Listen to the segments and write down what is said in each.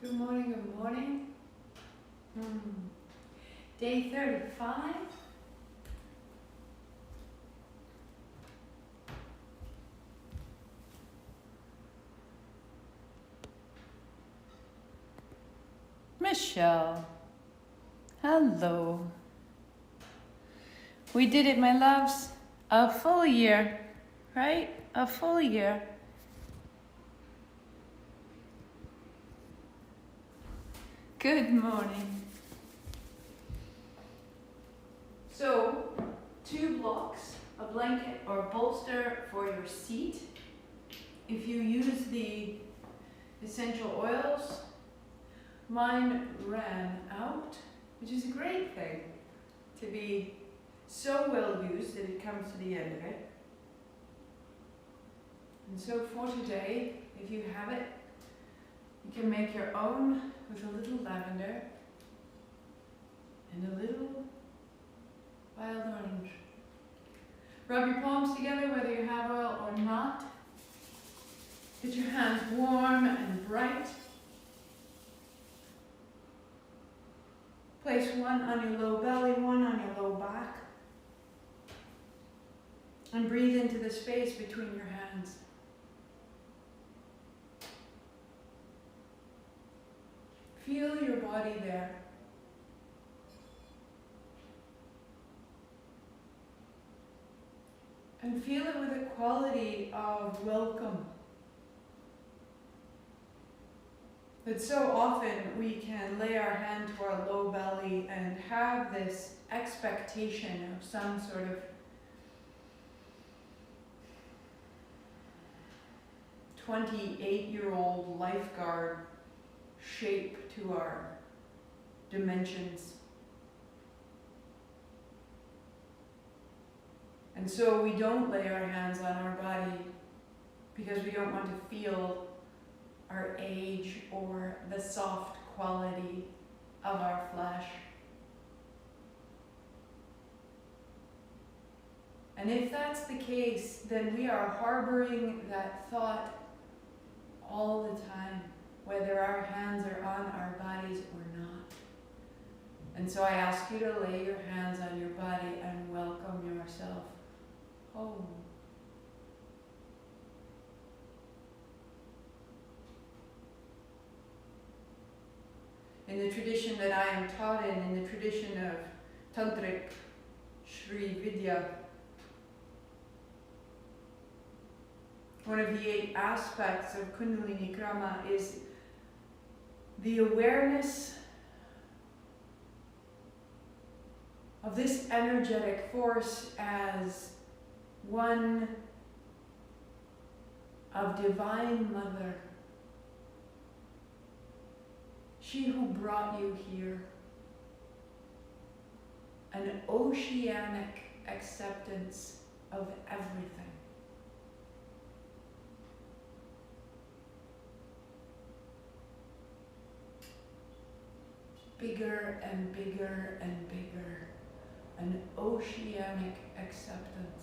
Good morning, good morning. Day 35. Michelle, hello. We did it, my loves. A full year, right? A full year. Good morning. So, 2 blocks, a blanket or bolster for your seat. If you use the essential oils, mine ran out, which is a great thing to be so well used that it comes to the end of it. And so for today, if you have it, you can make your own with a little lavender and a little wild orange. Rub your palms together whether you have oil or not. Get your hands warm and bright. Place one on your low belly, one on your low back. And breathe into the space between your hands. Feel your body there. And feel it with a quality of welcome. But so often we can lay our hand to our low belly and have this expectation of some sort of "28-year-old lifeguard" shape to our dimensions. And so we don't lay our hands on our body because we don't want to feel our age or the soft quality of our flesh. And if that's the case, then we are harboring that thought all the time, whether our hands are on our bodies or not. And so I ask you to lay your hands on your body and welcome yourself home. In the tradition that I am taught in the tradition of Tantric Sri Vidya, one of the 8 aspects of kundalini krama is the awareness of this energetic force as one of Divine Mother. She who brought you here. An oceanic acceptance of everything. Bigger and bigger and bigger. An oceanic acceptance.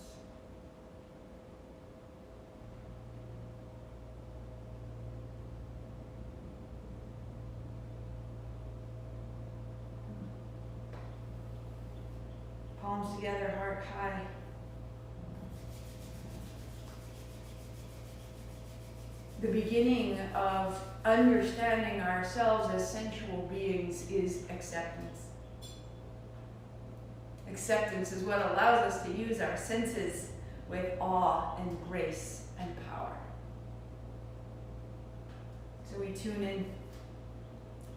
Palms together, heart high. The beginning of understanding ourselves as sensual beings is acceptance. Acceptance is what allows us to use our senses with awe and grace and power. So we tune in.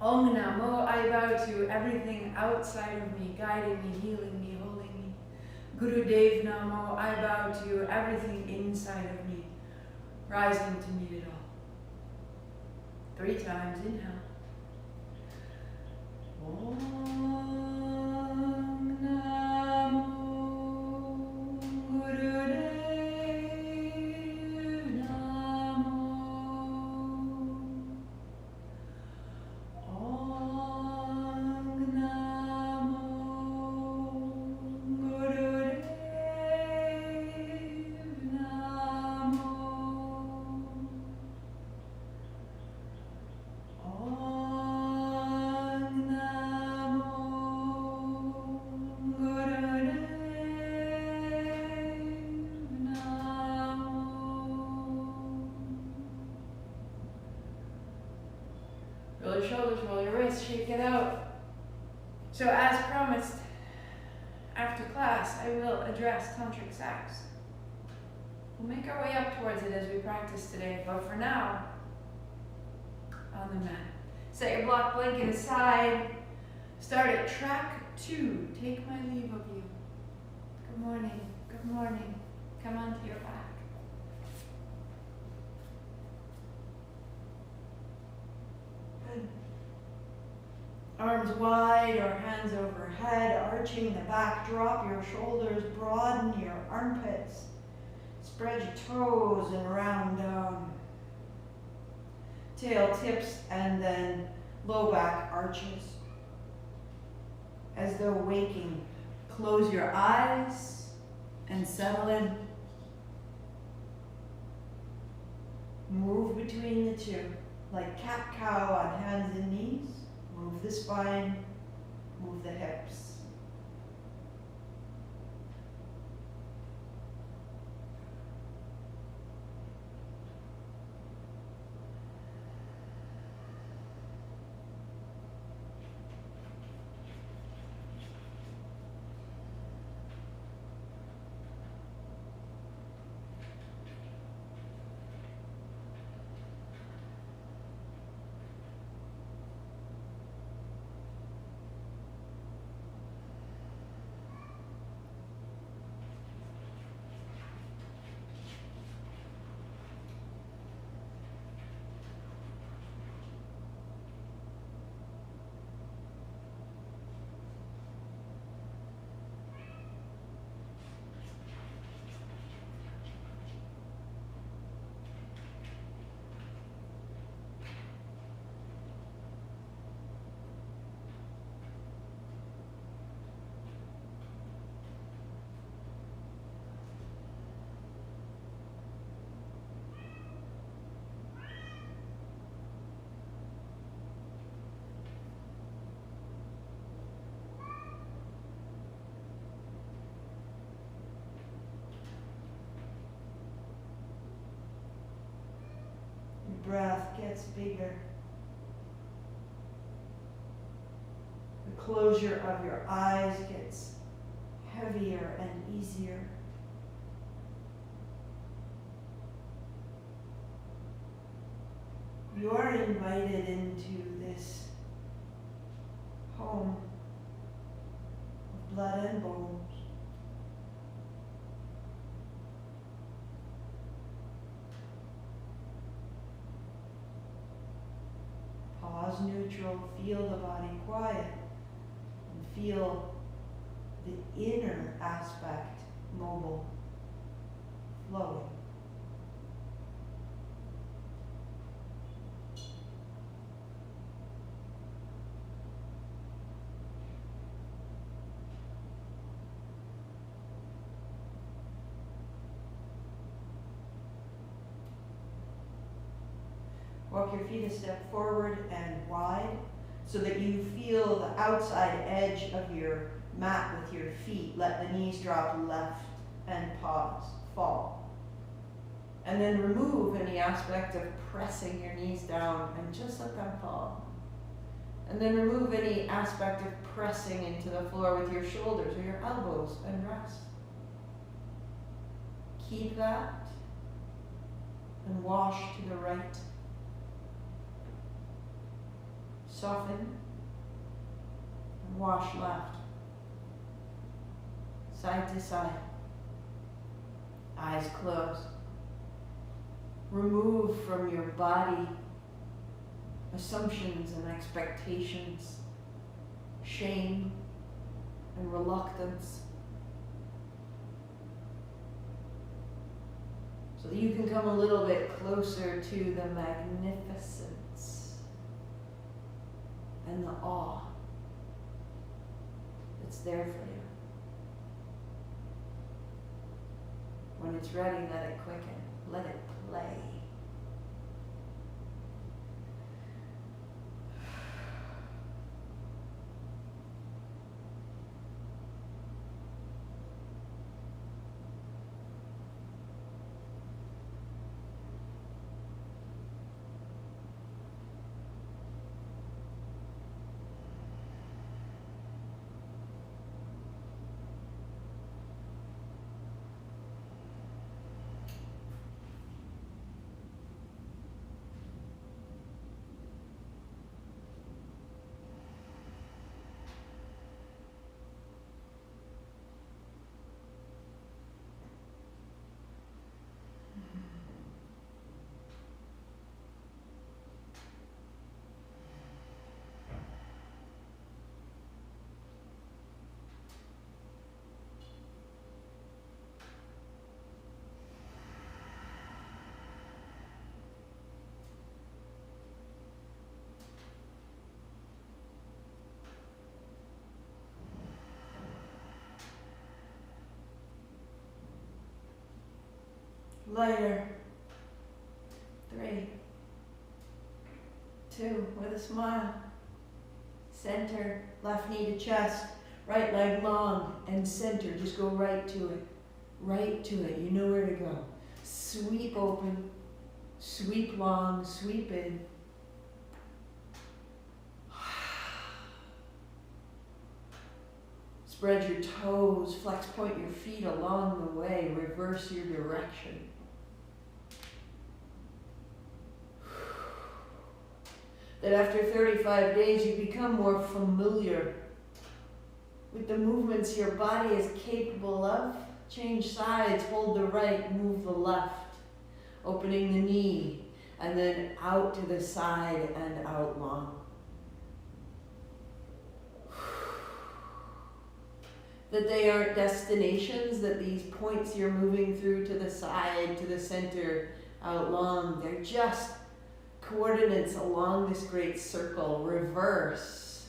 Om Namo, I bow to everything outside of me, guiding me, healing me, holding me. Guru Dev Namo, I bow to everything inside of me, rising to meet it all. 3 times, inhale. Om Namo Guru Dev Namo. Om Namo Guru Dev Namo. Om Roll your wrist, shake it out. So as promised, after class, I will address tantric sex. We'll make our way up towards it as we practice today, but for now, on the mat. Set your block blanket aside. Start at track 2. Take my leave of you. Good morning. Good morning. Come onto your back. Good. Arms wide or hands overhead, arching the back. Drop your shoulders, broaden your armpits. Spread your toes and round down. Tail tips and then low back arches. As though waking, close your eyes and settle in. Move between the two, like cat-cow on hands and knees. Move the spine, move the hips. Breath gets bigger. The closure of your eyes gets heavier and easier. You are invited into this home of blood and bones. Pause neutral, feel the body quiet, and feel the inner aspect mobile, flowing. Walk your feet a step forward and wide so that you feel the outside edge of your mat with your feet. Let the knees drop left and pause, fall. And then remove any aspect of pressing your knees down and just let them fall. And then remove any aspect of pressing into the floor with your shoulders or your elbows and rest. Keep that and wash to the right. Soften and wash left, side to side, eyes closed. Remove from your body assumptions and expectations, shame and reluctance, so that you can come a little bit closer to the magnificence and the awe that's there for you. When it's ready, let it quicken, let it play. lighter. 3, 2, with a smile. Center, left knee to chest, right leg long, and center. Just go right to it. Right to it. You know where to go. Sweep open, sweep long, sweep in. Spread your toes, flex point your feet along the way, reverse your direction. That after 35 days you become more familiar with the movements your body is capable of. Change sides, hold the right, move the left, opening the knee, and then out to the side and out long. That they aren't destinations, that these points you're moving through to the side, to the center, out long, they're just coordinates along this great circle, reverse.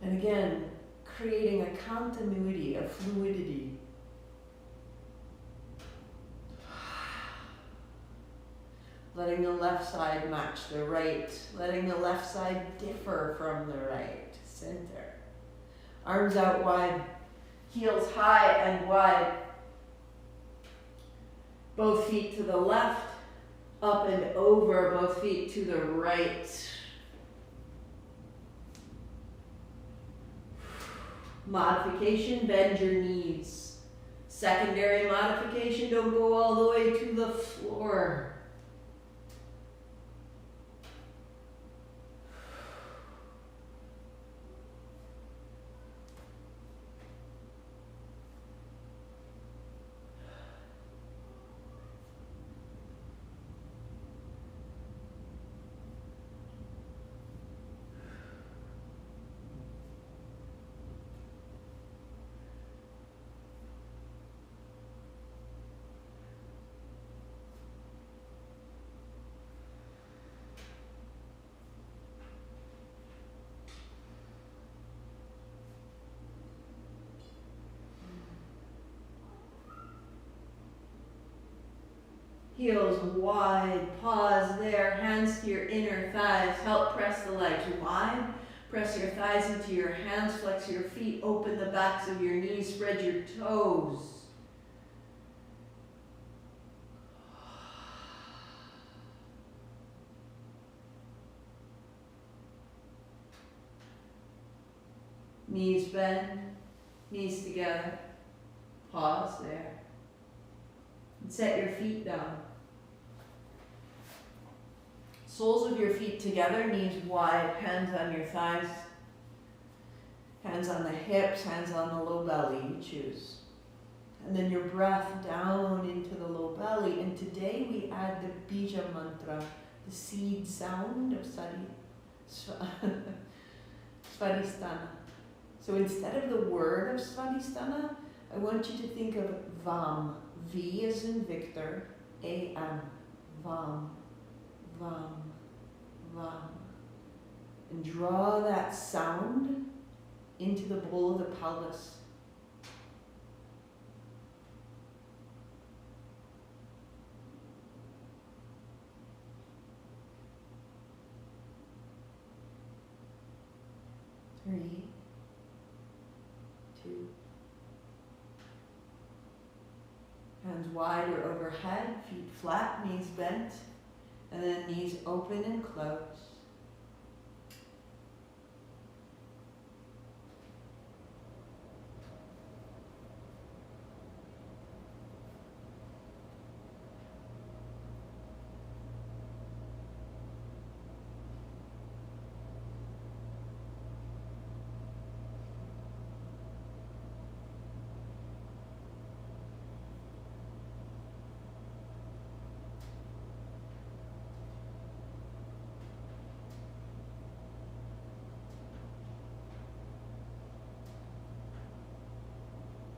And again, creating a continuity, a fluidity. Letting the left side match the right, letting the left side differ from the right, center. Arms out wide, heels high and wide. Both feet to the left, up and over, both feet to the right. Modification, bend your knees. Secondary modification, don't go all the way to the floor. Heels wide, pause there, hands to your inner thighs, help press the legs wide, press your thighs into your hands, flex your feet, open the backs of your knees, spread your toes. Knees bend, knees together, pause there. And set your feet down. Soles of your feet together, knees wide, hands on your thighs, hands on the hips, hands on the low belly, you choose. And then your breath down into the low belly. And today we add the bija mantra, the seed sound of Svadhistana. So instead of the word of Svadhistana, I want you to think of Vam. V as in Victor, A-M, Vam, Vam, Vam. And draw that sound into the bowl of the pelvis. Three, 2. Hands wide or overhead, feet flat, knees bent, and then knees open and close.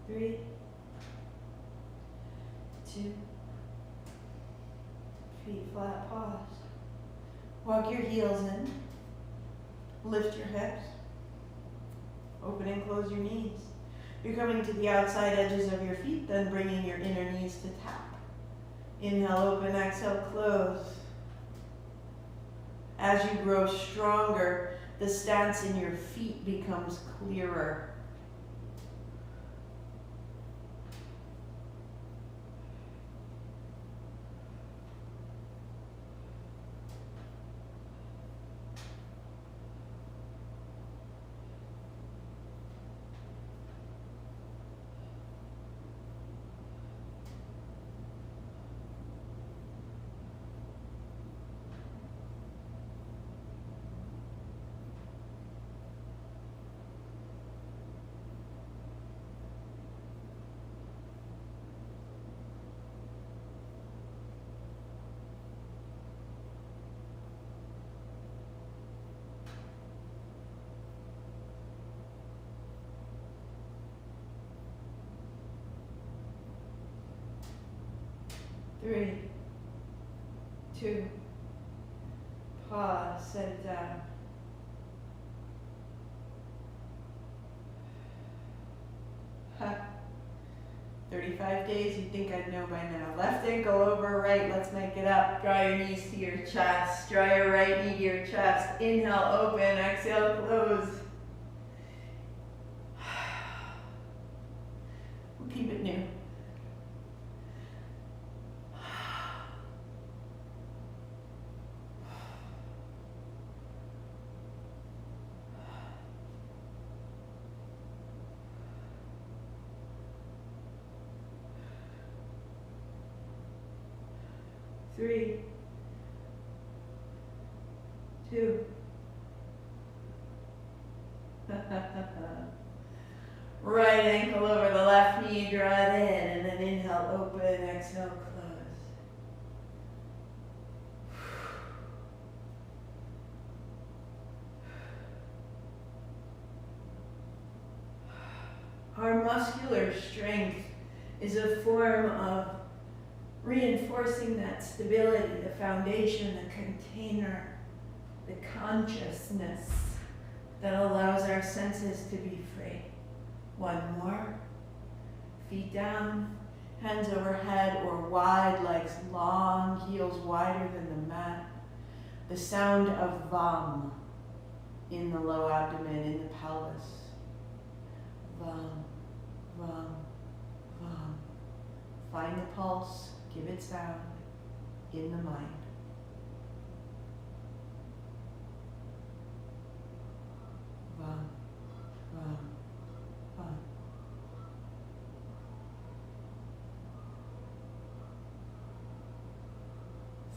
Three, 2, feet flat, pause. Walk your heels in, lift your hips, open and close your knees. You're coming to the outside edges of your feet, then bringing your inner knees to tap. Inhale, open, exhale, close. As you grow stronger, the stance in your feet becomes clearer. Three, two, pause, set it down. Ha. 35 days, you'd think I'd know by now. Left ankle over right, let's make it up. Draw your knees to your chest. Draw your right knee to your chest. Inhale, open, exhale, close. We'll keep it new. Three, two, right ankle over the left knee, draw it in, and then inhale, open, exhale, close. Our muscular strength is a form of reinforcing that stability, the foundation, the container, the consciousness that allows our senses to be free. One more. Feet down, hands overhead or wide, legs long, heels wider than the mat. The sound of vam in the low abdomen, in the pelvis. Vam, vam, vam. Find the pulse. Give it sound in the mind. Vam, vam, vam.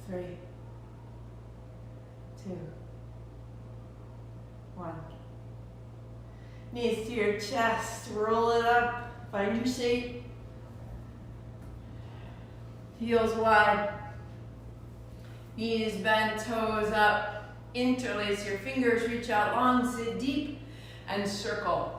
Three, two, one. Knees to your chest, roll it up, find your shape. Heels wide, knees bent, toes up, interlace your fingers, reach out long, sit deep, and circle.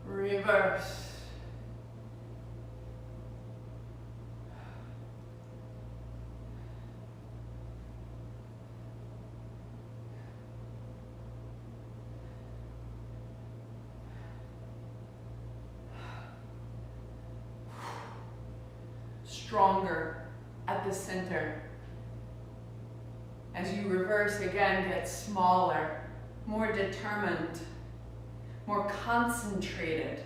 Reverse. Stronger at the center. As you reverse again, get smaller, more determined, more concentrated.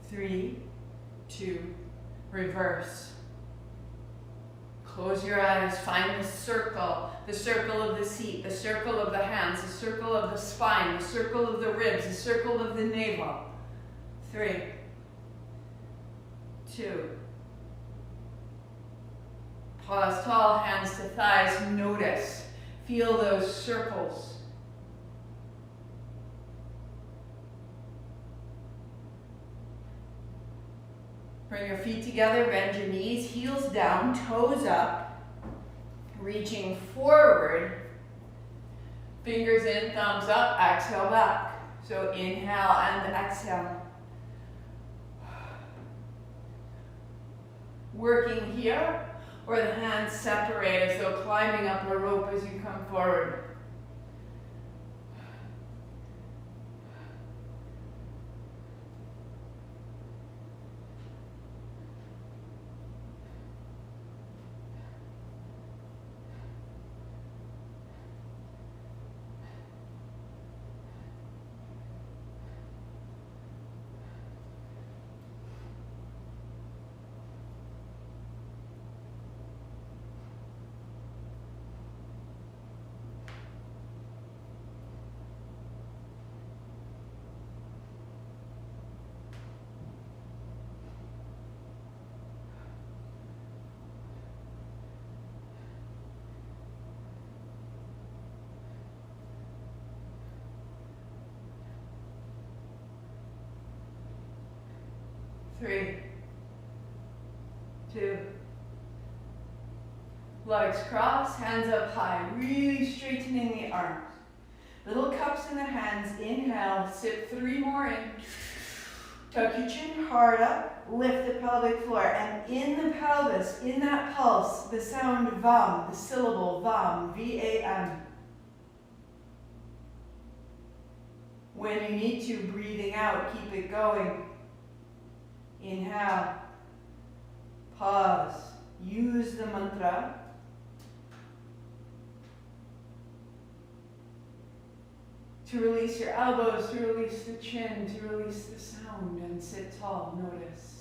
Three, two, reverse. Close your eyes, find the circle of the seat, the circle of the hands, the circle of the spine, the circle of the ribs, the circle of the navel. 3, 2. Pause tall, hands to thighs, notice. Feel those circles. Bring your feet together, bend your knees, heels down, toes up, reaching forward, fingers in, thumbs up, exhale back. So inhale and exhale. Working here, or the hands separate as though climbing up a rope as you come forward. Three, 2. Legs cross, hands up high, really straightening the arms. Little cups in the hands, inhale, sip 3 more in. Tuck your chin hard up, lift the pelvic floor, and in the pelvis, in that pulse, the sound vam, the syllable vam, V-A-M. When you need to, breathing out, keep it going. Inhale, pause, use the mantra. To release your elbows, to release the chin, to release the sound, and sit tall, notice.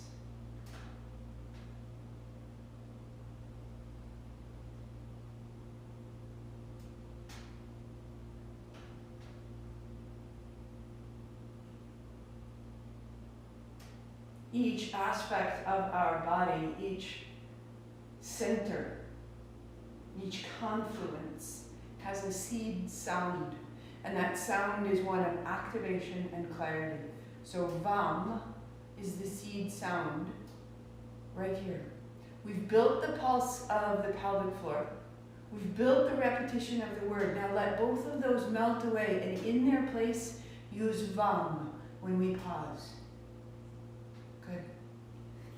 Each aspect of our body, each center, each confluence has a seed sound, and that sound is one of activation and clarity. So Vam is the seed sound right here. We've built the pulse of the pelvic floor. We've built the repetition of the word. Now let both of those melt away, and in their place, use Vam when we pause. Good.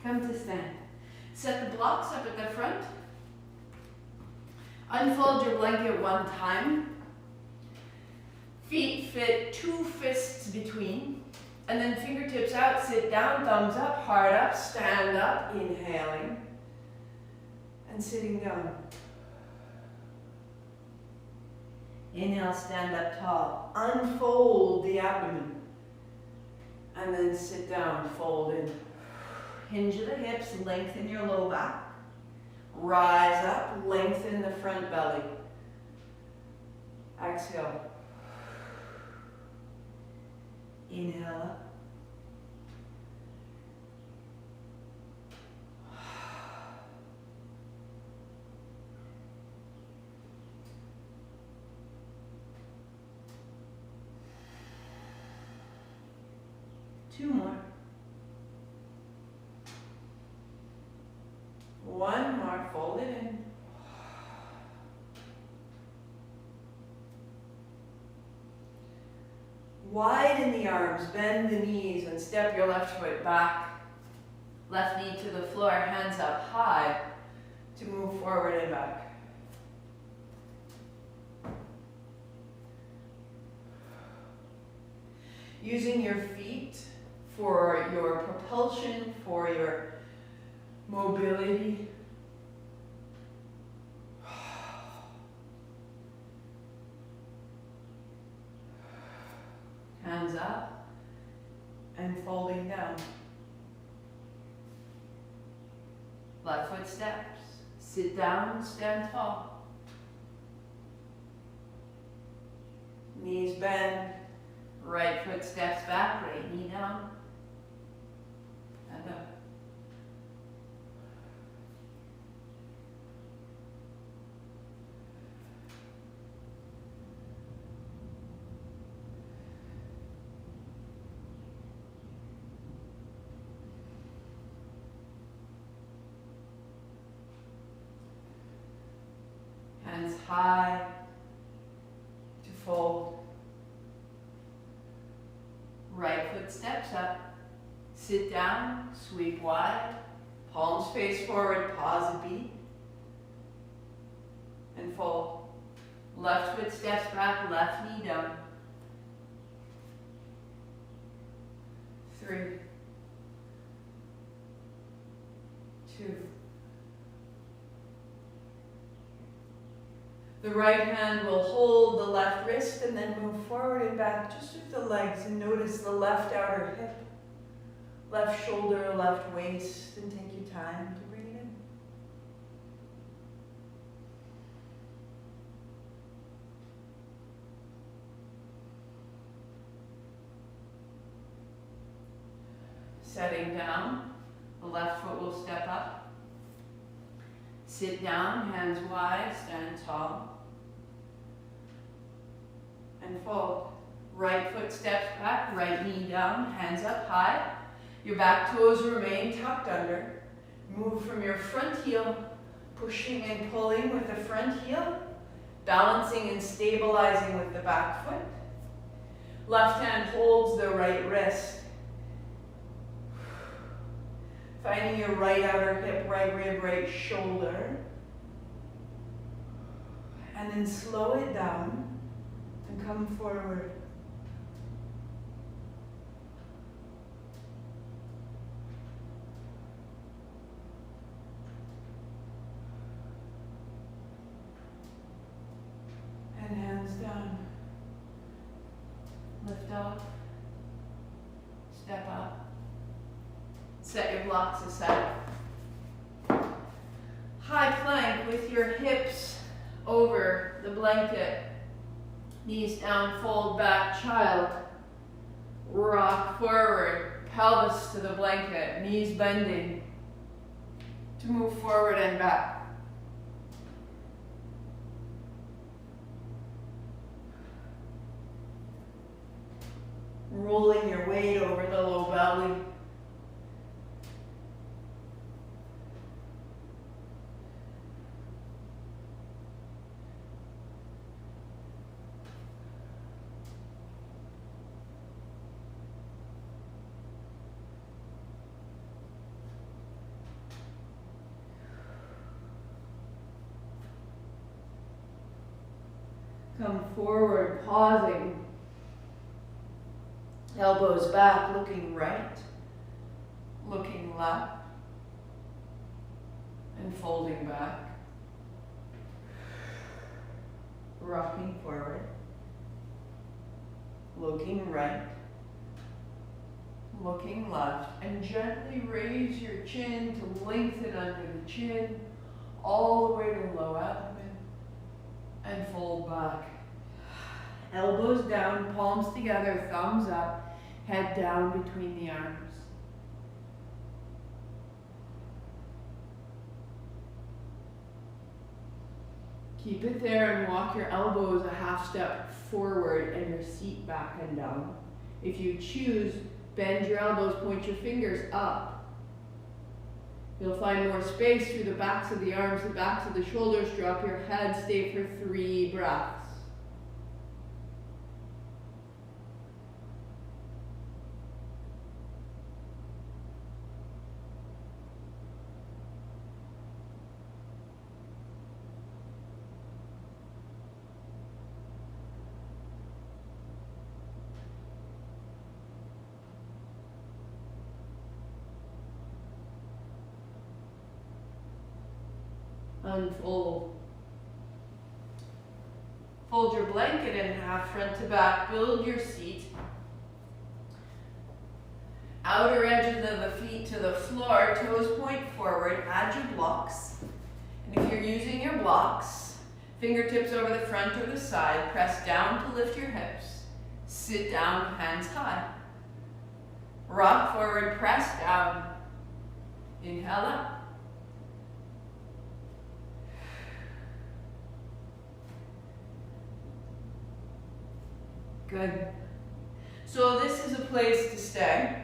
Come to stand. Set the blocks up at the front. Unfold your blanket one time. Feet fit 2 fists between. And then fingertips out, sit down, thumbs up, heart up, stand up, inhaling. And sitting down. Inhale, stand up tall. Unfold the abdomen. And then sit down, fold in. Hinge the hips, lengthen your low back. Rise up, lengthen the front belly. Exhale. Inhale up. Two more. One more, fold it in. Widen the arms, bend the knees, and step your left foot back. Left knee to the floor, hands up high to move forward and back. Using your feet for your propulsion, for your mobility. Hands up and folding down. Left foot steps, Sit down, stand tall. Knees bend, right foot steps back, right knee down, and up. Hands high to fold. Right foot steps up. Sit down, sweep wide. Palms face forward, pause a beat. And fold. Left foot steps back, left knee down. 3, 2. The right hand will hold the left wrist and then move forward and back just with the legs, and notice the left outer hip, left shoulder, left waist, and take your time to bring it in. Setting down, the left foot will step up. Sit down, hands wide, stand tall. And fold. Right foot steps back, right knee down, hands up high. Your back toes remain tucked under. Move from your front heel, pushing and pulling with the front heel, balancing and stabilizing with the back foot. Left hand holds the right wrist. Finding your right outer hip, right rib, right shoulder. And then slow it down and come forward. And hands down. Lift up. Step up. Set your blocks aside. High plank with your hips over the blanket. Knees down, fold back, child. Rock forward, pelvis to the blanket, knees bending to move forward and back. Rolling your weight over the low belly. Come forward, pausing. Elbows back, looking right, looking left, and folding back. Rocking forward, looking right, looking left, and gently raise your chin to lengthen under the chin, all the way to low abdomen. And fold back. Elbows down, palms together, thumbs up, head down between the arms. Keep it there and walk your elbows a half step forward and your seat back and down. If you choose, bend your elbows, point your fingers up. You'll find more space through the backs of the arms, the backs of the shoulders. Drop your head, stay for 3 breaths. Unfold. Fold your blanket in half, front to back. Build your seat. Outer edges of the feet to the floor. Toes point forward. Add your blocks. And if you're using your blocks, fingertips over the front or the side, press down to lift your hips. Sit down, hands high. Rock forward, press down. Inhale up. Good. So this is a place to stay.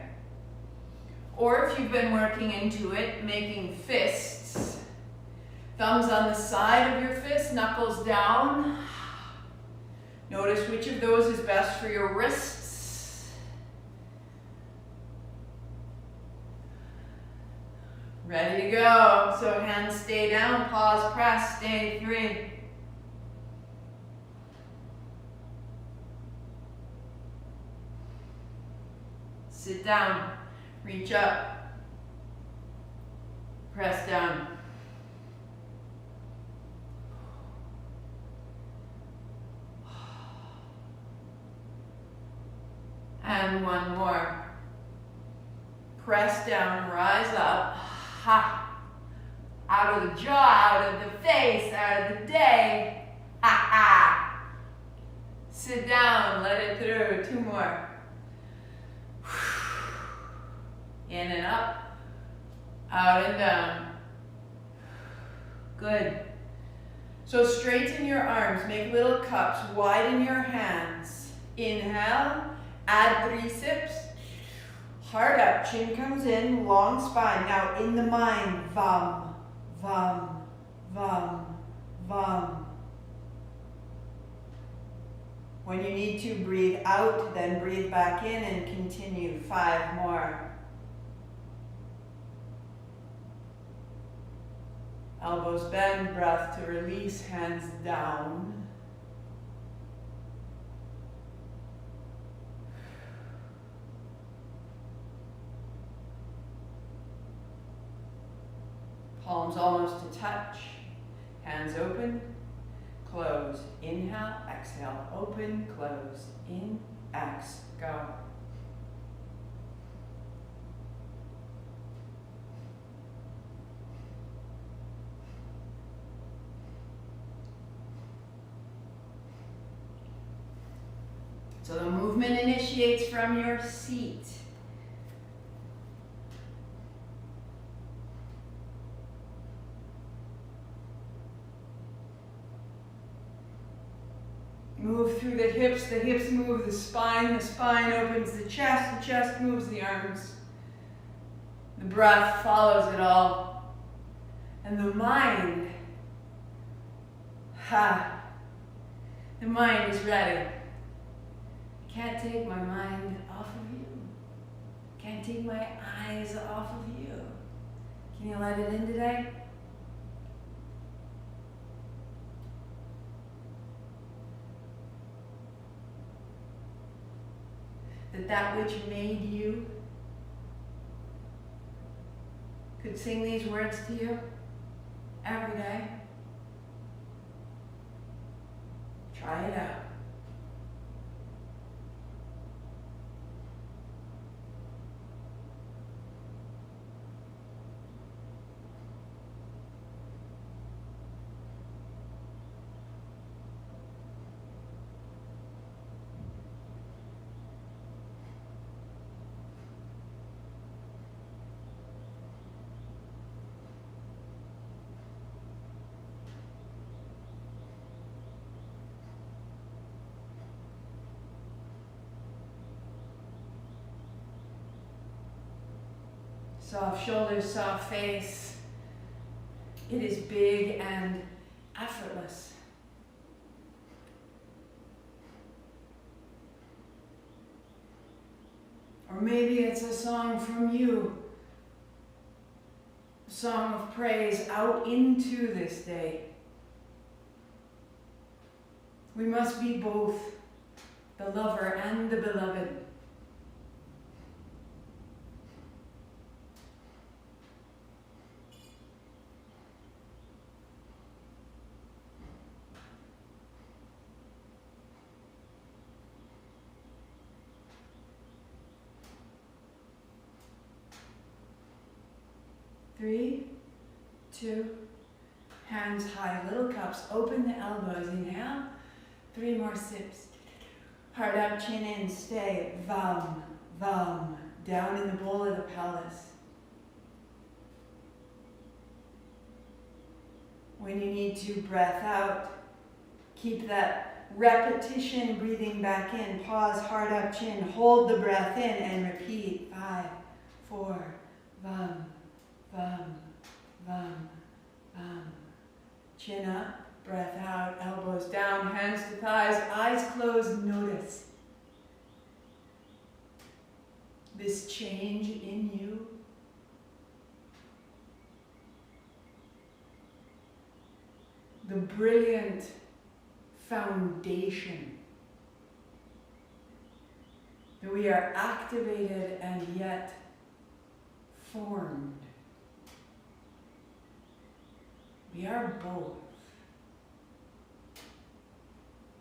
Or if you've been working into it, making fists. Thumbs on the side of your fist, knuckles down. Notice which of those is best for your wrists. Ready to go. So hands stay down, pause, press, stay, 3. Sit down, reach up, press down. And one more. Press down, rise up. Ha. Out of the jaw, out of the face, out of the day. Ha ha. Sit down, let it through. 2 more. In and up, out and down. Good. So straighten your arms, make little cups, widen your hands. Inhale, add triceps, heart up, chin comes in, long spine. Now in the mind, vam, vam, vam, vam. When you need to, breathe out, then breathe back in and continue. 5 more. Elbows bend, breath to release, hands down. Palms almost to touch. Hands open, close. Inhale, exhale, open, close. In, X, go. So the movement initiates from your seat. Move through the hips move the spine opens the chest moves the arms. The breath follows it all. And the mind, the mind is ready. Can't take my mind off of you. Can't take my eyes off of you. Can you let it in today? That which made you could sing these words to you every day. Try it out. Soft shoulders, soft face. It is big and effortless. Or maybe it's a song from you. A song of praise out into this day. We must be both the lover and the beloved. Three, 2, Hands high, little cups. Open the elbows. Inhale. 3 more sips. Heart up, chin in. Stay. Vam, vam. Down in the bowl of the pelvis. When you need to, breath out. Keep that repetition, breathing back in. Pause, heart up, chin. Hold the breath in and repeat. 5, 4, vam, vam, vam, vam. Chin up, breath out, elbows down, hands to thighs, eyes closed. Notice this change in you. The brilliant foundation that we are activated and yet formed. We are both.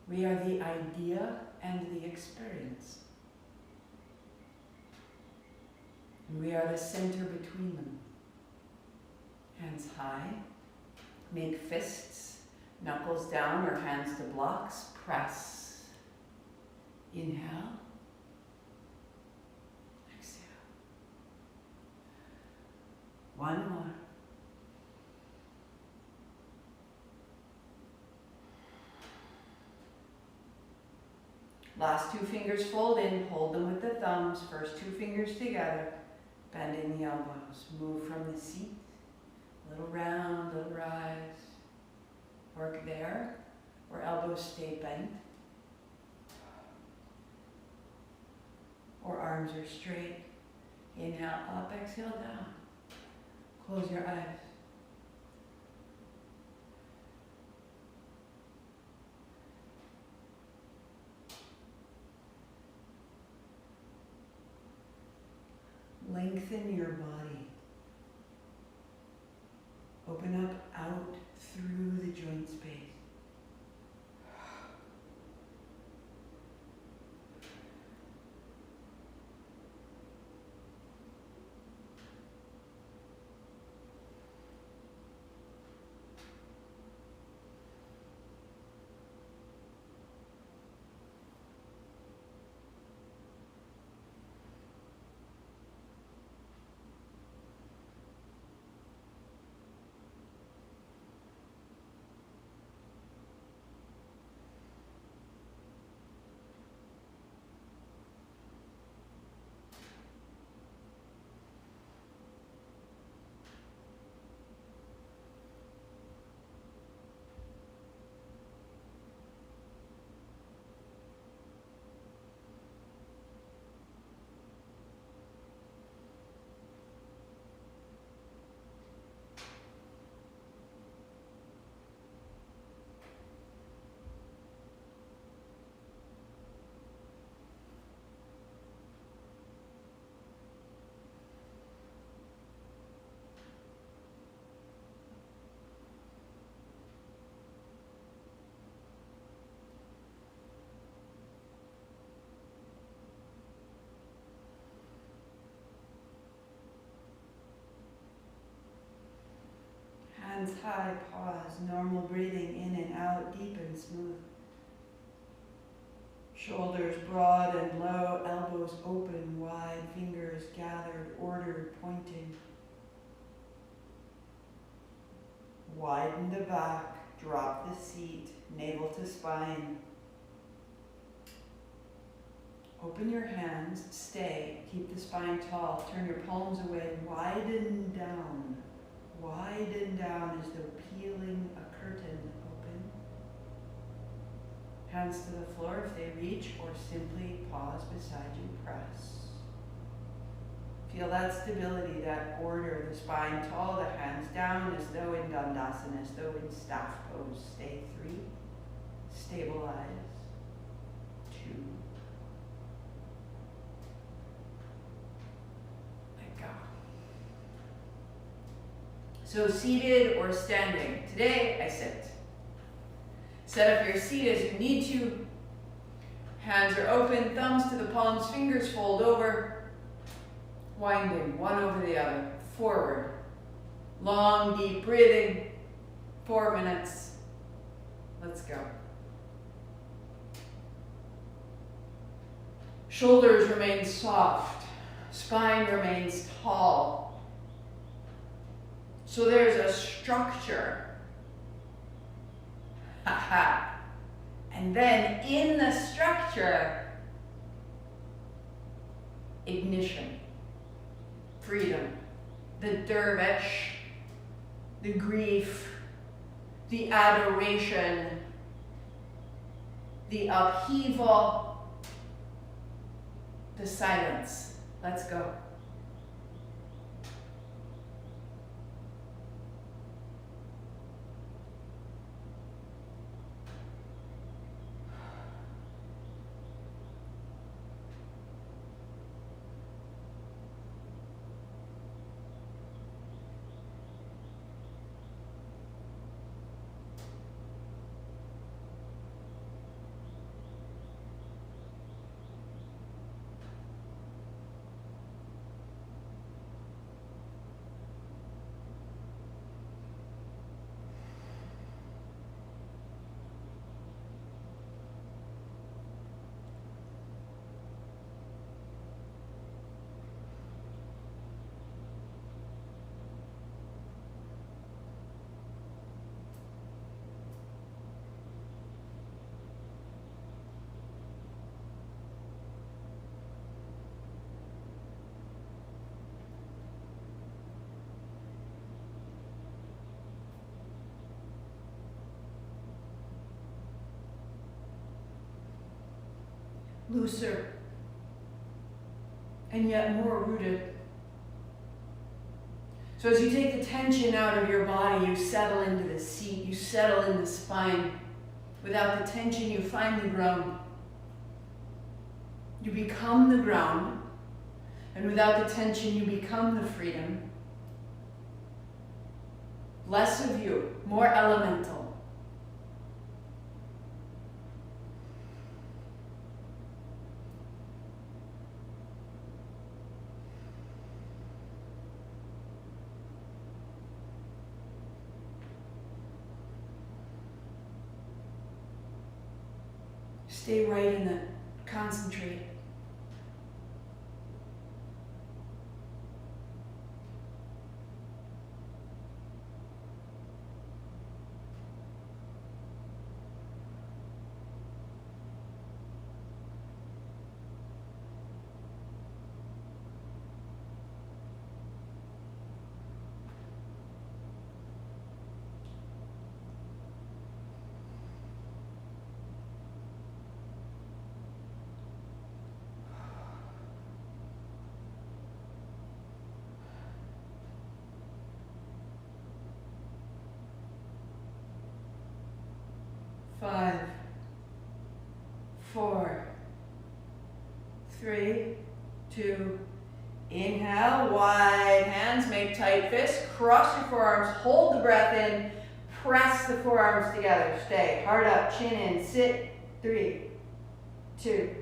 We are the idea and the experience. And we are the center between them. Hands high. Make fists, knuckles down or hands to blocks. Press. Inhale. Exhale. One more. Last 2 fingers fold in, hold them with the thumbs, first 2 fingers together, bending the elbows. Move from the seat, little round, little rise. Work there, where elbows stay bent, or arms are straight. Inhale up, exhale down. Close your eyes. Lengthen your body. Open up out through the joint space. Hands high, pause, normal breathing in and out, deep and smooth. Shoulders broad and low, elbows open, wide, fingers gathered, ordered, pointing. Widen the back, drop the seat, navel to spine. Open your hands, stay, keep the spine tall, turn your palms away, widen down. Widen down as though peeling a curtain open. Hands to the floor if they reach, or simply pause beside you, press. Feel that stability, that order, the spine tall, the hands down as though in Dandasana, as though in staff pose. Stay 3, stabilize, 2. Let go. So seated or standing. Today I sit. Set up your seat as you need to. Hands are open, thumbs to the palms, fingers fold over. Winding one over the other, forward. Long, deep breathing. 4 minutes. Let's go. Shoulders remain soft. Spine remains tall. So there's a structure. And then in the structure, ignition, freedom, the dervish, the grief, the adoration, the upheaval, the silence. Let's go. Looser, and yet more rooted. So as you take the tension out of your body, you settle into the seat, you settle in the spine. Without the tension, you find the ground. You become the ground, and without the tension, you become the freedom. Less of you, more elemental. Stay right in the concentrate. Five, 4, 3, 2, inhale, wide hands, make tight fists, cross your forearms, hold the breath in, press the forearms together, stay, heart up, chin in, sit, 3, 2,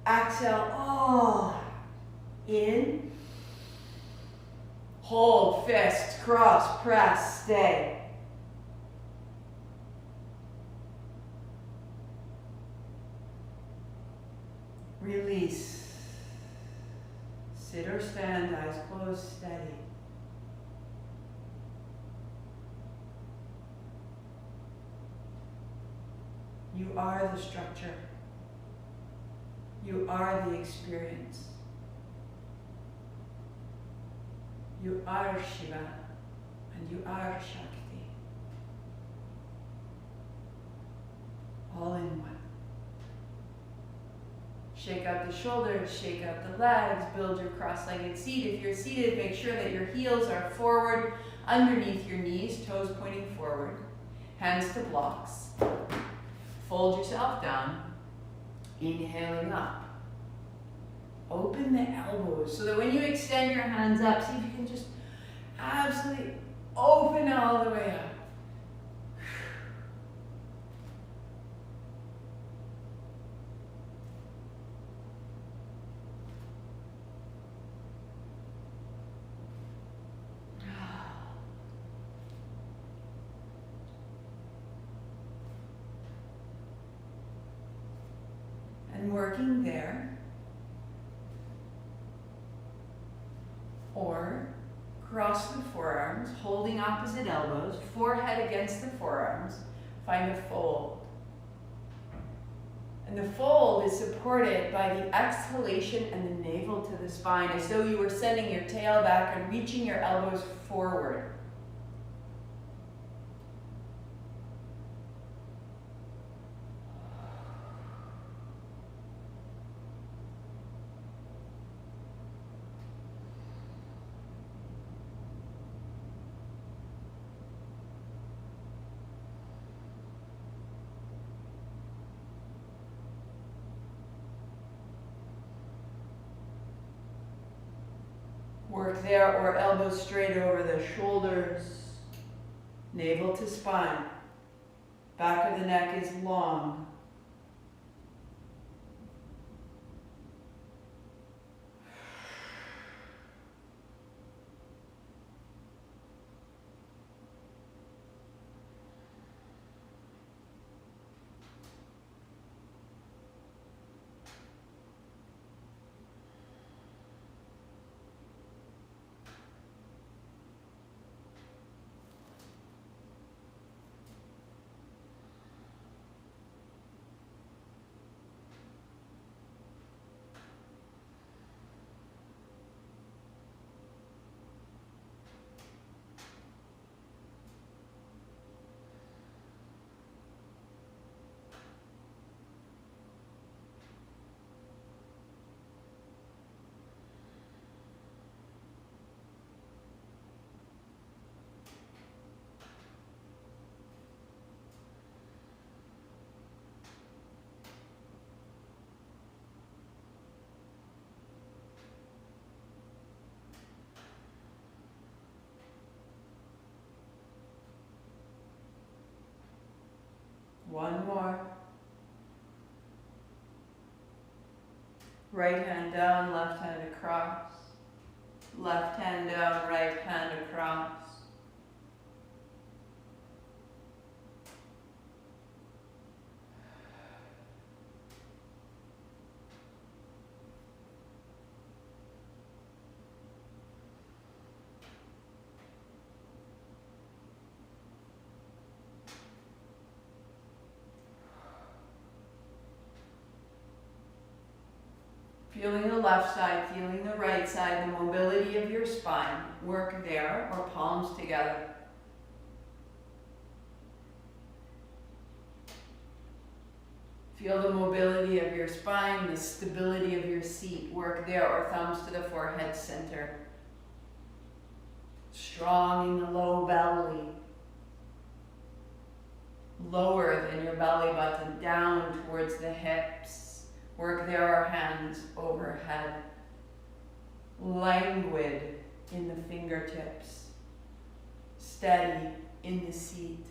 exhale, in, hold, fists, cross, press, stay. Release. Sit or stand, eyes closed, steady. You are the structure. You are the experience. You are Shiva and you are Shakti. All in one. Shake out the shoulders, shake out the legs, build your cross-legged seat. If you're seated, make sure that your heels are forward, underneath your knees, toes pointing forward, hands to blocks. Fold yourself down, inhaling up. Open the elbows so that when you extend your hands up, see if you can just absolutely open all the way up. working there. Or cross the forearms, holding opposite elbows, forehead against the forearms. Find a fold. And the fold is supported by the exhalation and the navel to the spine, as though you were sending your tail back and reaching your elbows forward. Work there, or elbows straight over the shoulders, navel to spine. Back of the neck is long. One more. Right hand down, left hand across. Left hand down, right hand across. Feeling the left side, feeling the right side, the mobility of your spine. Work there, or palms together. Feel the mobility of your spine, the stability of your seat. Work there, or thumbs to the forehead center. Strong in the low belly. Lower than your belly button, down towards the hips. Work there, our hands overhead. Languid in the fingertips. Steady in the seat.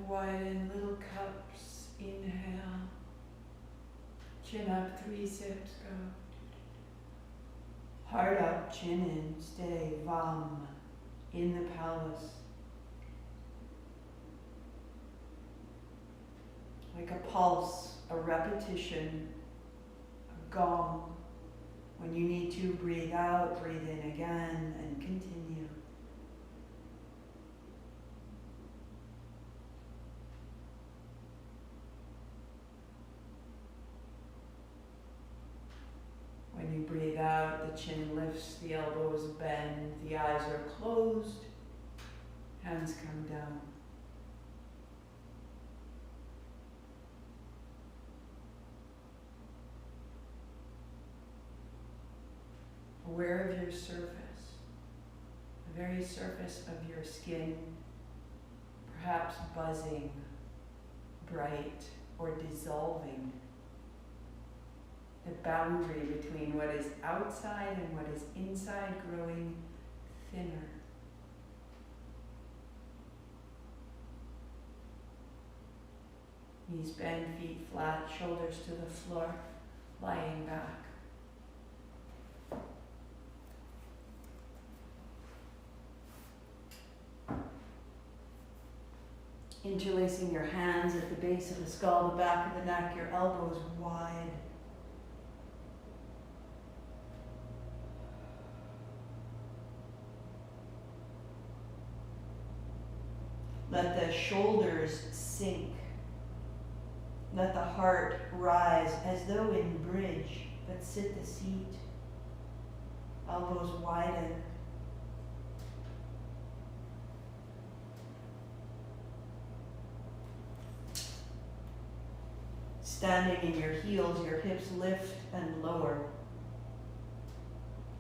Widen, little cups, inhale, chin up, 3 sips, go. Heart up, chin in, stay, vam, in the pelvis. Like a pulse, a repetition, a gong. When you need to, breathe out, breathe in again, and continue. When you breathe out, the chin lifts, the elbows bend, the eyes are closed, Hands come down. Aware of your surface, the very surface of your skin, perhaps buzzing, bright, or dissolving. The boundary between what is outside and what is inside growing thinner. Knees bend, feet flat, shoulders to the floor, lying back. Interlacing your hands at the base of the skull, the back of the neck, your elbows wide. Let the shoulders sink. Let the heart rise as though in bridge, but sit the seat. Elbows widen. Standing in your heels, your hips lift and lower.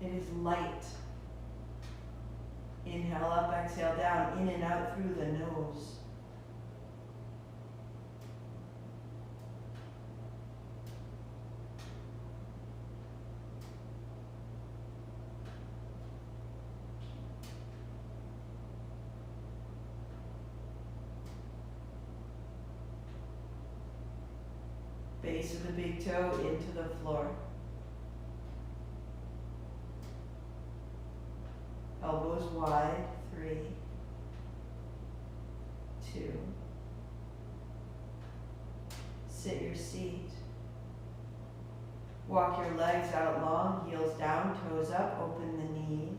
It is light. Inhale up, exhale down, in and out through the nose. Base of the big toe into the floor. Elbows wide, 3, 2. Sit your seat. Walk your legs out long, heels down, toes up, open the knees.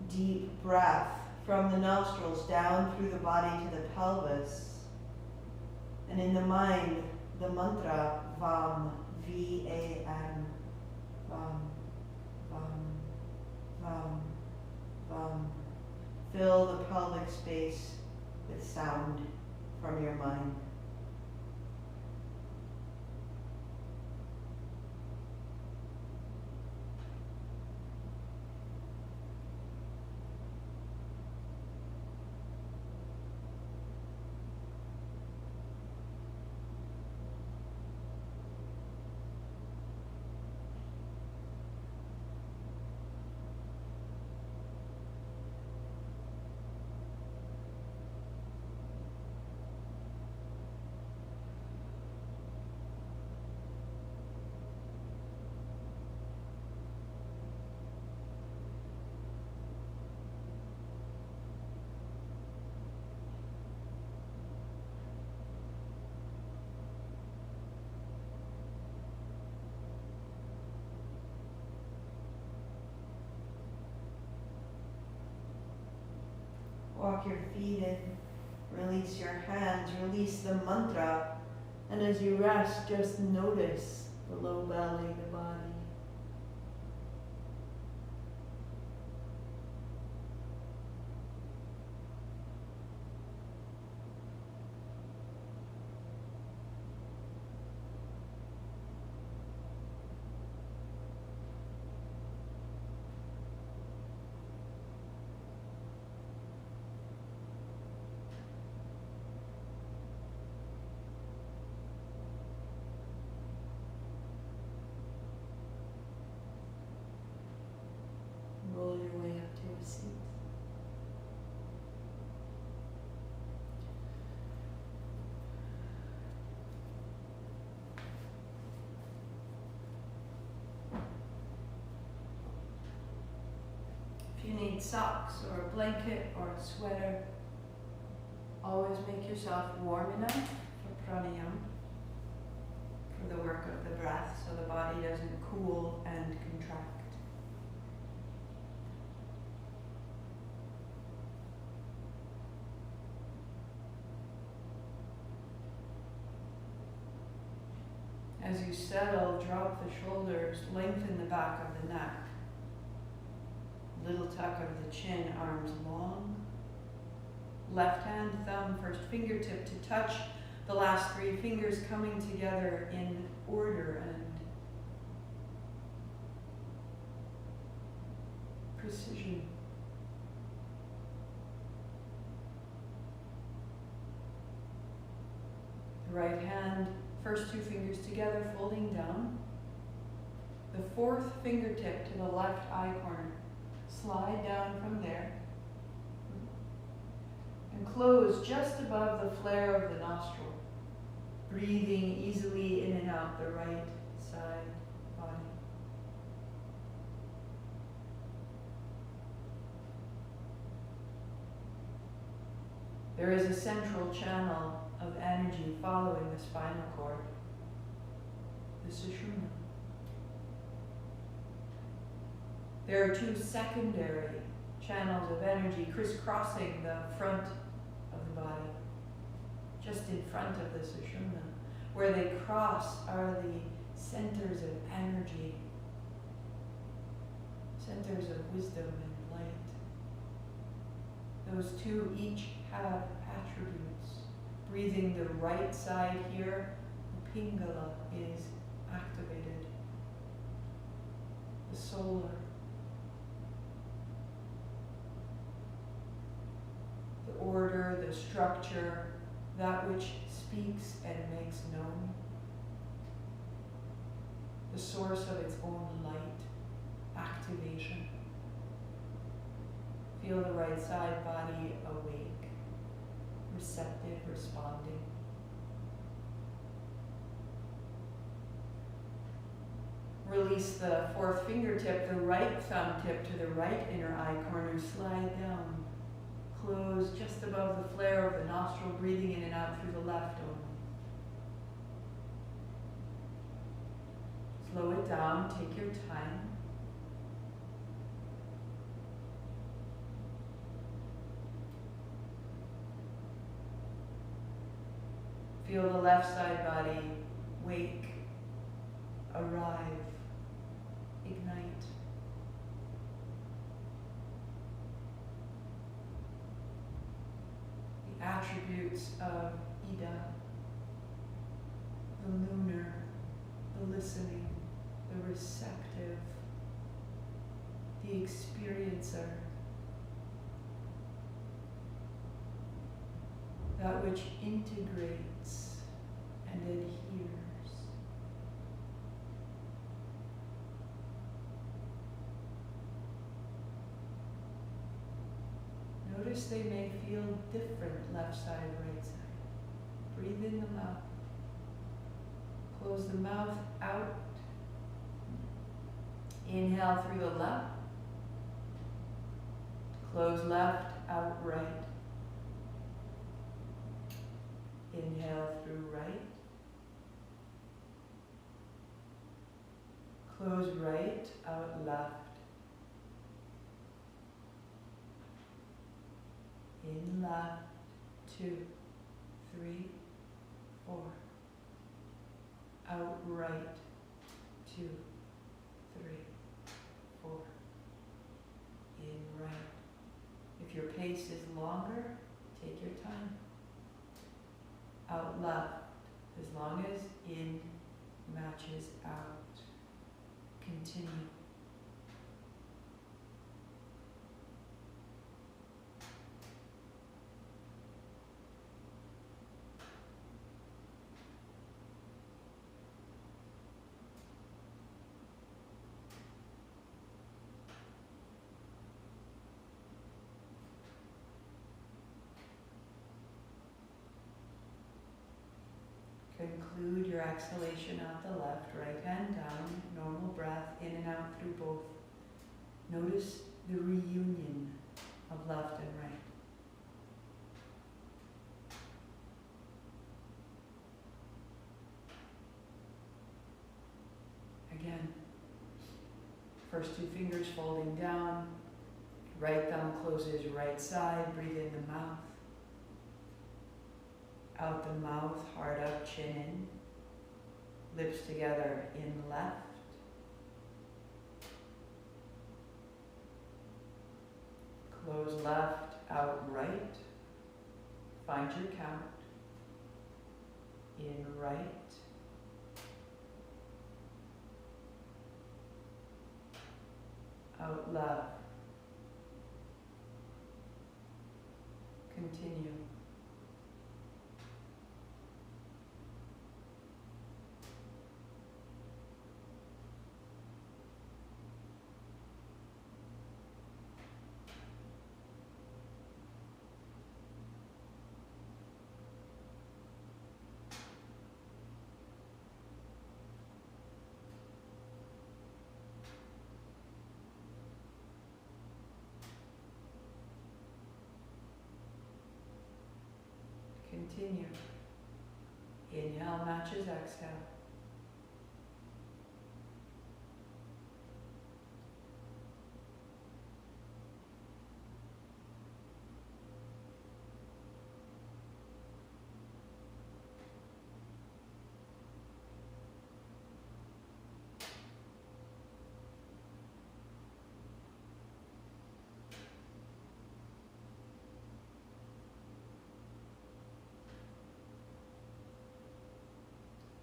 Deep breath from the nostrils down through the body to the pelvis. And in the mind, the mantra VAM, V-A-M, VAM, VAM, VAM, VAM. Fill the pelvic space with sound from your mind. Walk your feet in, release your hands, release the mantra, and as you rest, just notice the low belly, the body. Roll your way up to a seat. If you need socks or a blanket or a sweater, always make yourself warm enough for pranayama, for the work of the breath, so the body doesn't cool and contract. As you settle, drop the shoulders, lengthen the back of the neck. Little tuck of the chin, arms long. Left hand, thumb, first fingertip to touch. The last three fingers coming together in order and precision. The right hand, first two fingers together, folding down. The fourth fingertip to the left eye corner. Slide down from there. And close just above the flare of the nostril. Breathing easily in and out the right side body. There is a central channel of energy following the spinal cord, the sushumna. There are two secondary channels of energy crisscrossing the front of the body, just in front of the sushumna. Where they cross are the centers of energy, centers of wisdom and light. Those two each have attributes. Breathing the right side here, the pingala is activated. The solar. The order, the structure, that which speaks and makes known. The source of its own light, activation. Feel the right side body awake, receptive, responding. Release the fourth fingertip, the right thumb tip to the right inner eye corner, slide down. Close just above the flare of the nostril, breathing in and out through the left only. Slow it down, take your time. Feel the left side body wake, arrive, ignite. The attributes of Ida, the lunar, the listening, the receptive, the experiencer, that which integrates and adheres. Notice they may feel different, left side, right side. Breathe in the mouth. Close the mouth out. Inhale through the left. Close left, out right. Inhale through right. Close right, out left. In left, 2, 3, 4. Out right, 2, 3, 4. In right. If your pace is longer, take your time. Out left, as long as in matches out. Continue. Conclude your exhalation out the left, right hand down, normal breath in and out through both. Notice the reunion of left and right. Again, first two fingers folding down, right thumb closes right side, breathe in the mouth. Out the mouth, heart up, chin in. Lips together in left. Close left, out right. Find your count. In right. Out left. Continue. Continue. Inhale matches exhale.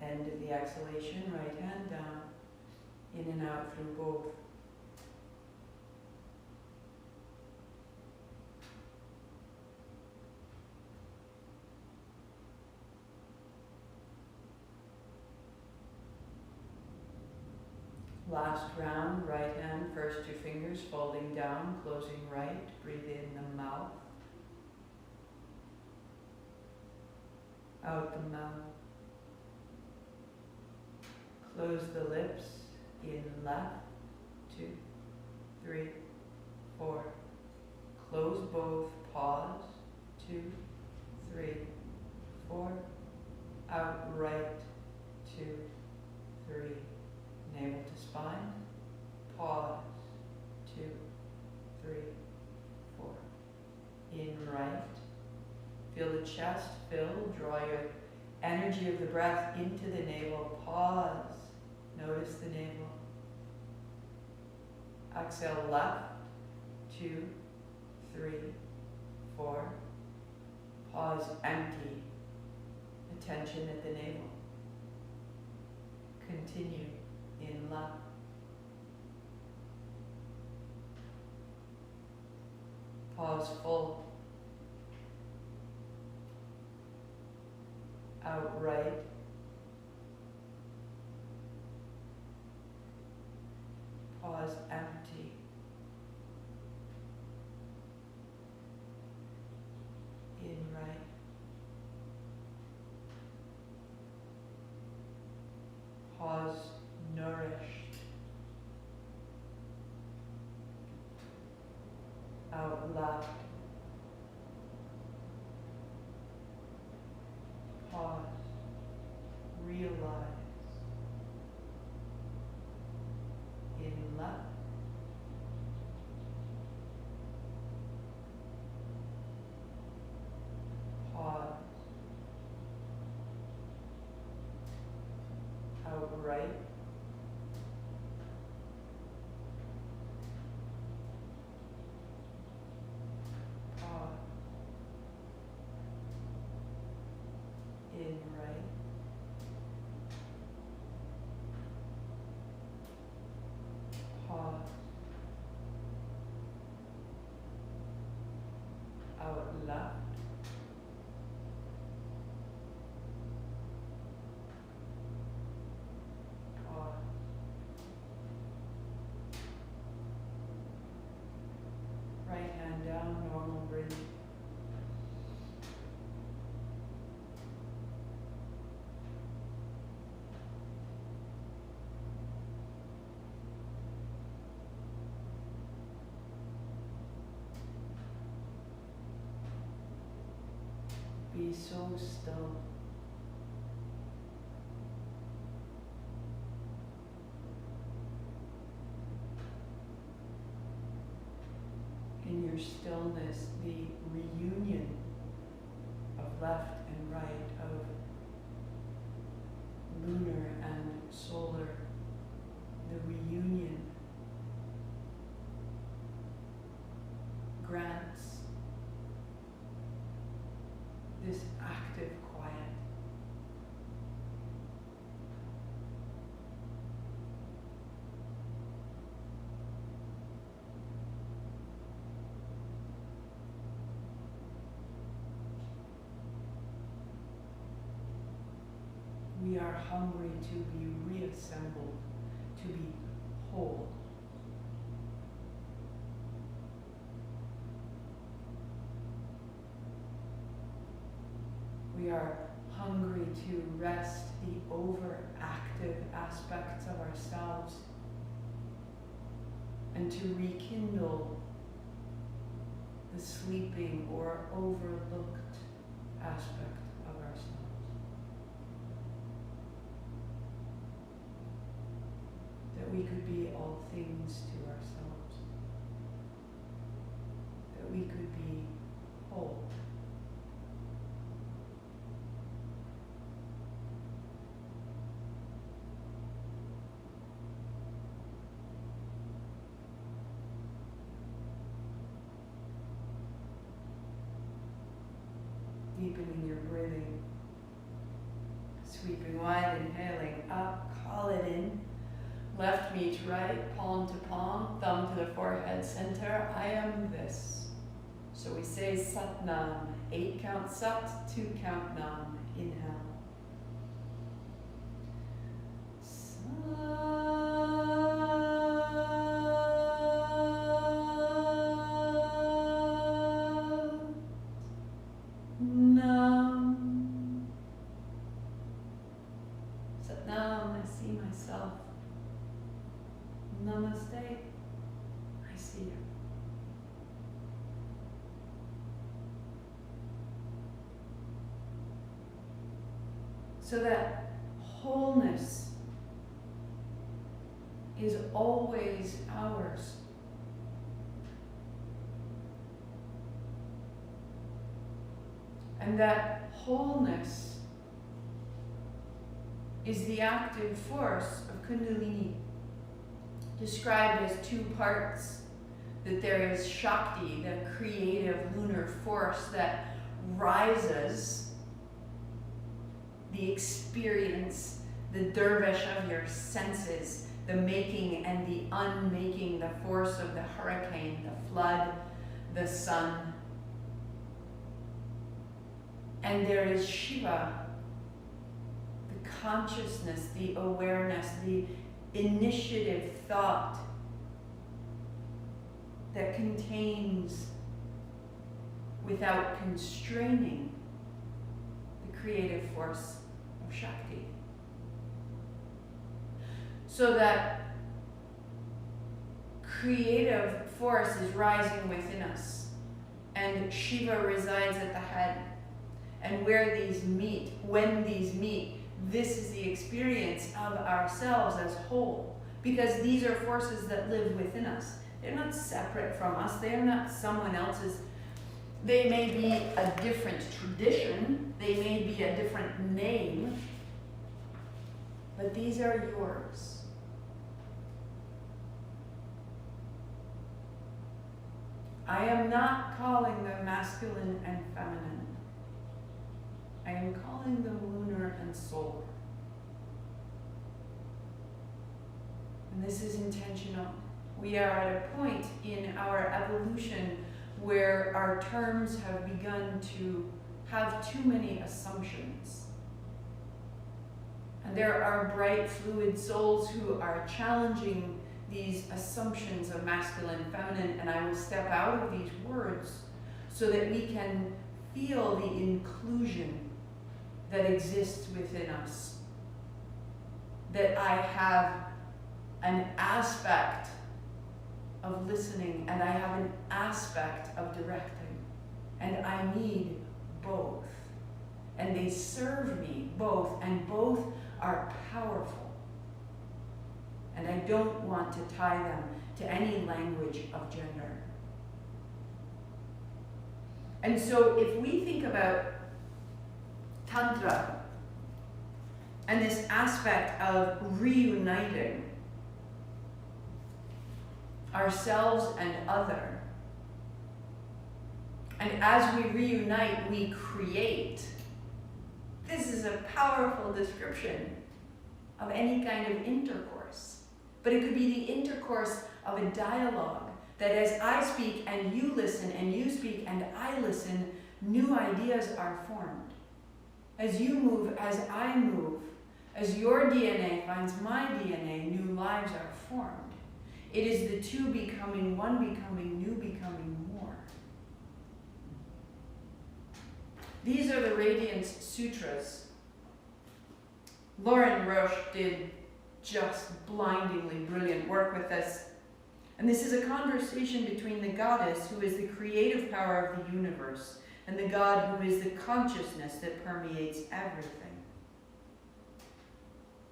End of the exhalation, right hand down, in and out through both. Last round, right hand, first two fingers folding down, closing right, breathe in the mouth, out the mouth. Close the lips, in left, 2, 3, 4. Close both, pause, 2, 3, 4. Out right, 2, 3. Navel to spine, pause, 2, 3, 4. In right, feel the chest fill, draw your energy of the breath into the navel, pause. Notice the navel. Exhale left, 2, 3, 4. Pause, empty. Attention at the navel. Continue in left. Pause full. Out right. Pause empty. In right. Pause nourished. Out left. Pause. Realize. In left. Pause. Out right. Pause. In right. Pause. Out left. Pause. Right hand down, normal breathing. Be so still. In your stillness, the reunion of left and right, of lunar and solar, the reunion, grant are hungry to be reassembled, to be whole. We are hungry to rest the overactive aspects of ourselves and to rekindle the sleeping or overlooked aspect of ourselves. That we could be all things to ourselves. That we could be whole. Deepening your breathing, sweeping wide, inhaling up, call it in, left knee to right, palm to palm, thumb to the forehead center, I am this. So we say Sat Nam, 8 count Sat, 2 count Nam, inhale. Namaste, I see you. So that wholeness is always ours. And that wholeness is the active force of kundalini, described as 2 parts. That there is Shakti, the creative lunar force that rises the experience, the dervish of your senses, the making and the unmaking, the force of the hurricane, the flood, the sun. And there is Shiva, the consciousness, the awareness, the initiative thought that contains, without constraining, the creative force of Shakti. So that creative force is rising within us, and Shiva resides at the head. And where these meet, when these meet, this is the experience of ourselves as whole, because these are forces that live within us. They're not separate from us. They are not someone else's. They may be a different tradition. They may be a different name, but these are yours. I am not calling them masculine and feminine. I am calling them lunar and solar. And this is intentional. We are at a point in our evolution where our terms have begun to have too many assumptions. And there are bright, fluid souls who are challenging these assumptions of masculine, feminine, and I will step out of these words so that we can feel the inclusion that exists within us. That I have an aspect of listening and I have an aspect of directing. And I need both. And they serve me both, and both are powerful. And I don't want to tie them to any language of gender. And so if we think about Tantra and this aspect of reuniting ourselves and other, and as we reunite, we create. This is a powerful description of any kind of intercourse. But it could be the intercourse of a dialogue, that as I speak and you listen, and you speak and I listen, new ideas are formed. As you move, as I move, As your DNA finds my DNA, new lives are formed. It is the two becoming one, becoming new, becoming more. These are the Radiance Sutras. Lauren Roche did just blindingly brilliant work with this. And this is a conversation between the goddess, who is the creative power of the universe, and the god, who is the consciousness that permeates everything.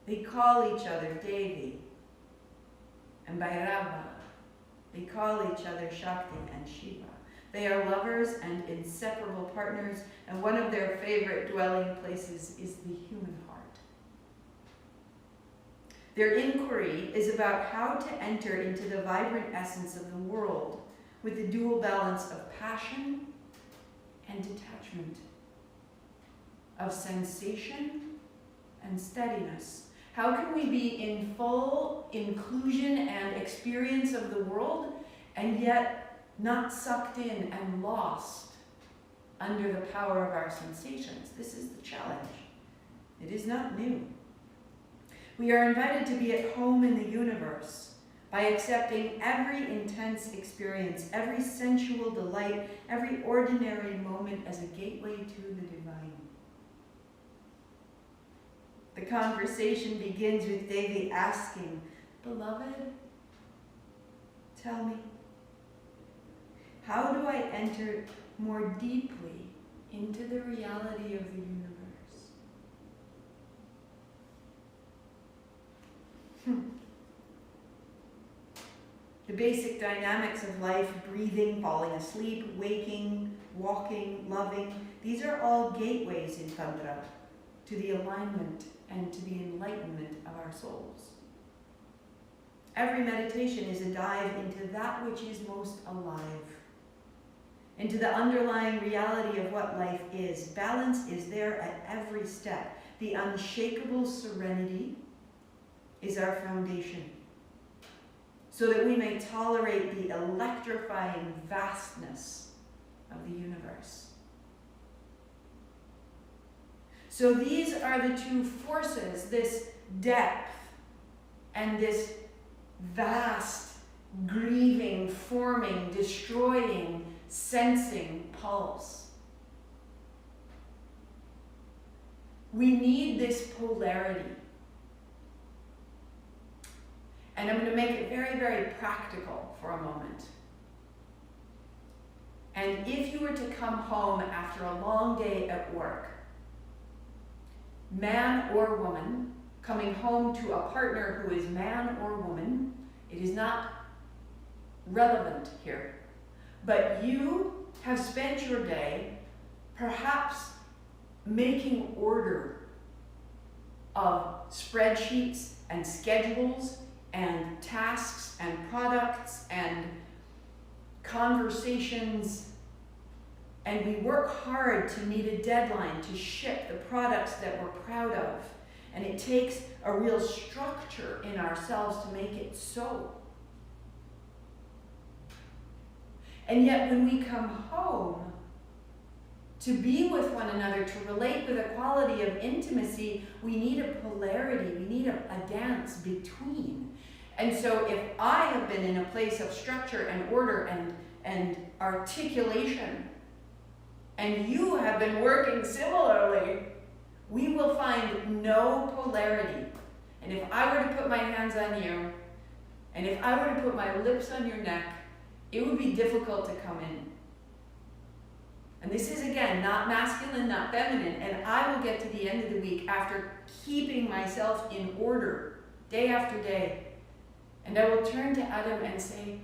They call each other Devi and Bhairava. They call each other Shakti and Shiva. They are lovers and inseparable partners, and one of their favorite dwelling places is the human heart. Their inquiry is about how to enter into the vibrant essence of the world with the dual balance of passion and detachment, of sensation and steadiness. How can we be in full inclusion and experience of the world and yet not sucked in and lost under the power of our sensations? This is the challenge. It is not new. We are invited to be at home in the universe by accepting every intense experience, every sensual delight, every ordinary moment as a gateway to the divine. The conversation begins with Devi asking, "Beloved, tell me, how do I enter more deeply into the reality of the universe?" The basic dynamics of life, breathing, falling asleep, waking, walking, loving, these are all gateways in Tantra to the alignment and to the enlightenment of our souls. Every meditation is a dive into that which is most alive, into the underlying reality of what life is. Balance is there at every step. The unshakable serenity is our foundation, so that we may tolerate the electrifying vastness of the universe. So these are the two forces, this depth and this vast, grieving, forming, destroying, sensing pulse. We need this polarity. And I'm going to make it very, very practical for a moment. And if you were to come home after a long day at work, man or woman, coming home to a partner who is man or woman, it is not relevant here. But you have spent your day perhaps making order of spreadsheets and schedules and tasks and products and conversations, and we work hard to meet a deadline to ship the products that we're proud of, and it takes a real structure in ourselves to make it so. And yet when we come home to be with one another, to relate with a quality of intimacy, we need a polarity, we need a dance between. And so if I have been in a place of structure and order and articulation, and you have been working similarly, we will find no polarity. And if I were to put my hands on you, and if I were to put my lips on your neck, it would be difficult to come in. And this is, again, not masculine, not feminine, and I will get to the end of the week after keeping myself in order day after day, and I will turn to Adam and say,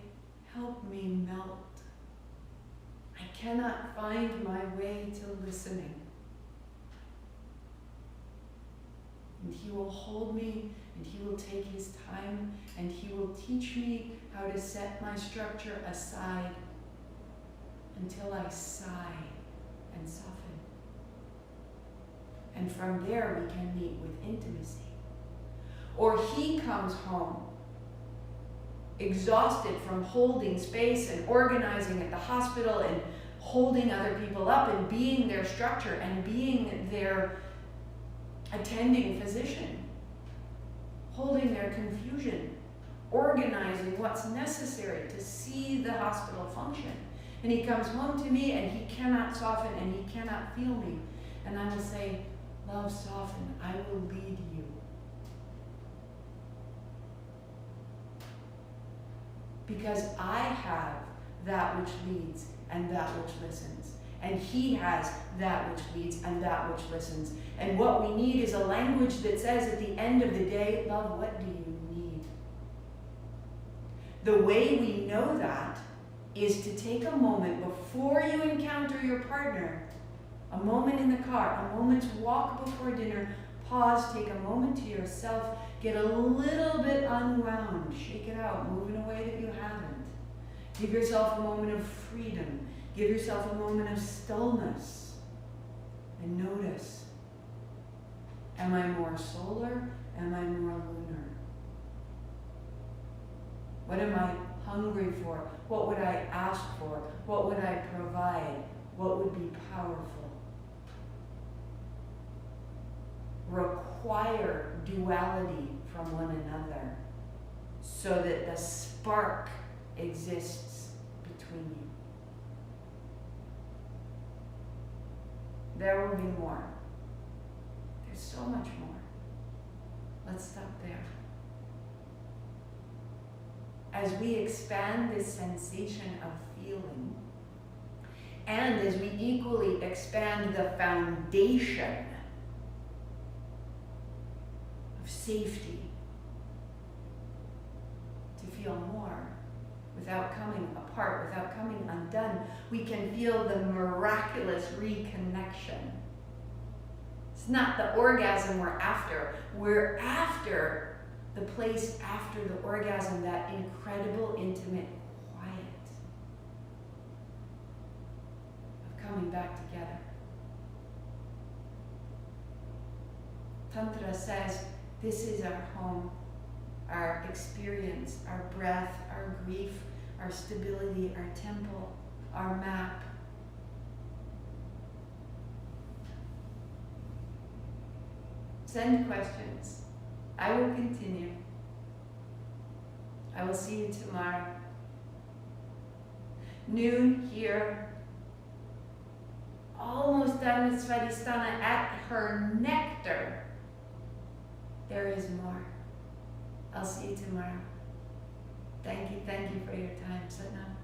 "Help me melt. I cannot find my way to listening." And he will hold me, and he will take his time, and he will teach me how to set my structure aside until I sigh and soften. And from there we can meet with intimacy. Or he comes home exhausted from holding space and organizing at the hospital and holding other people up and being their structure and being their attending physician. holding their confusion, organizing what's necessary to see the hospital function. And he comes home to me and he cannot soften and he cannot feel me. And I will say, love, soften, I will lead you. Because I have that which leads and that which listens. And he has that which leads and that which listens. And what we need is a language that says at the end of the day, love, what do you need? The way we know that is to take a moment before you encounter your partner, a moment in the car, a moment's walk before dinner, pause, take a moment to yourself, get a little bit unwound, shake it out, move in a way that you haven't. Give yourself a moment of freedom. Give yourself a moment of stillness and notice. Am I more solar? Am I more lunar? What am I hungry for? What would I ask for? What would I provide? What would be powerful? Require duality from one another so that the spark exists between you. There will be more. There's so much more. Let's stop there. As we expand this sensation of feeling, and as we equally expand the foundation of safety to feel more without coming apart, without coming undone, we can feel the miraculous reconnection. It's not the orgasm we're after. We're after the place after the orgasm, that incredible, intimate quiet of coming back together. Tantra says this is our home, our experience, our breath, our grief, our stability, our temple, our map. Send questions. I will continue. I will see you tomorrow. Noon here. Almost done with Svadhistana at her nectar. There is more. I'll see you tomorrow. Thank you for your time. Satnam.